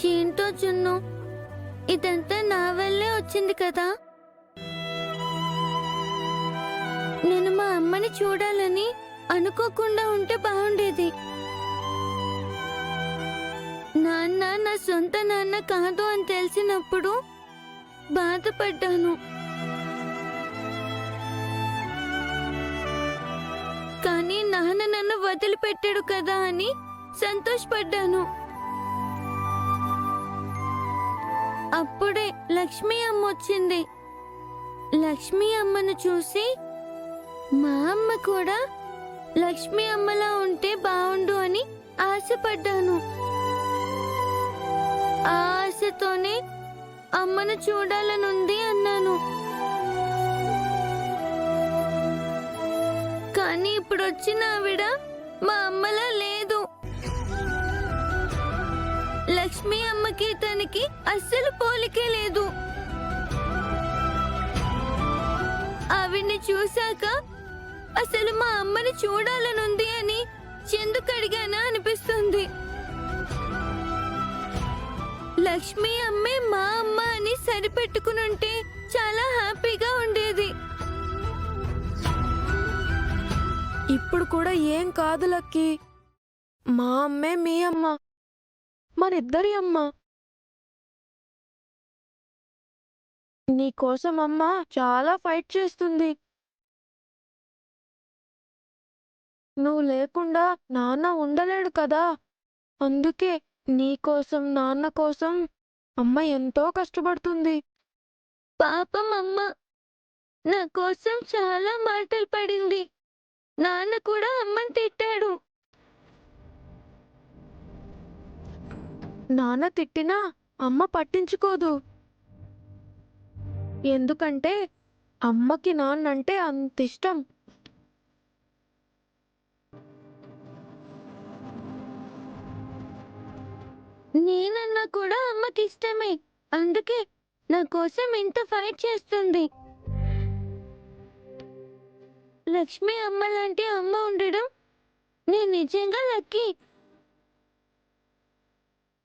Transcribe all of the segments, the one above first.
ఏంటో జున్ను, ఇదంతా నా వల్లే వచ్చింది కదా. నేను మా అమ్మని చూడాలని అనుకోకుండా ఉంటే బాగుండేది. నాన్న నా సొంత నాన్న కాదు అని తెలిసినప్పుడు బాధపడ్డాను. కానీ నాన్న నన్ను వదిలిపెట్టాడు కదా అని సంతోషపడ్డాను. అప్పుడే లక్ష్మీ అమ్మ వచ్చింది. లక్ష్మీ అమ్మను చూసి మా అమ్మ కూడా లక్ష్మీ అమ్మలా ఉంటే బాగుండు అని ఆశపడ్డాను. ఆ ఆశతోనే అమ్మను చూడాలనుంది అన్నాను. కానీ ఇప్పుడు వచ్చిన ఆవిడ మా అమ్మలా లేదు. లక్ష్మీ అమ్మకి తనకి అస్సలు పోలికే లేదు. ఆవిడ్ని చూశాక అసలు మా అమ్మని చూడాలనుంది అని ఎందుకు అడిగానా అనిపిస్తుంది. లక్ష్మీ అమ్మే మా అమ్మ అని సరిపెట్టుకునుంటే చాలా హ్యాపీగా ఉండేది. ఇప్పుడు కూడా ఏం కాదు లక్కీ, మా అమ్మే మీ అమ్మ, మనిద్దరి అమ్మ. నీకోసం అమ్మ చాలా ఫైట్ చేస్తుంది. నువ్వు లేకుండా నాన్న ఉండలేడు కదా, అందుకే నీకోసం నాన్న కోసం అమ్మ ఎంతో కష్టపడుతుంది. పాపం అమ్మ నా కోసం చాలా మాటలు పడింది. నాన్న కూడా అమ్మని తిట్టాడు. నాన్న తిట్టినా అమ్మ పట్టించుకోదు. ఎందుకంటే అమ్మకి నాన్నంటే అంత ఇష్టం. నేనన్నా కూడా అమ్మకి ఇష్టమే, అందుకే నా కోసం ఇంత ఫైట్ చేస్తుంది. లక్ష్మి అమ్మ లాంటి అమ్మ ఉండడం నేను నిజంగా లక్కీ.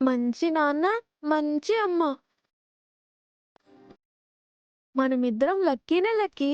మంచి నాన్న, మంచి అమ్మ. మనమిద్దరం లక్కీనే లక్కీ.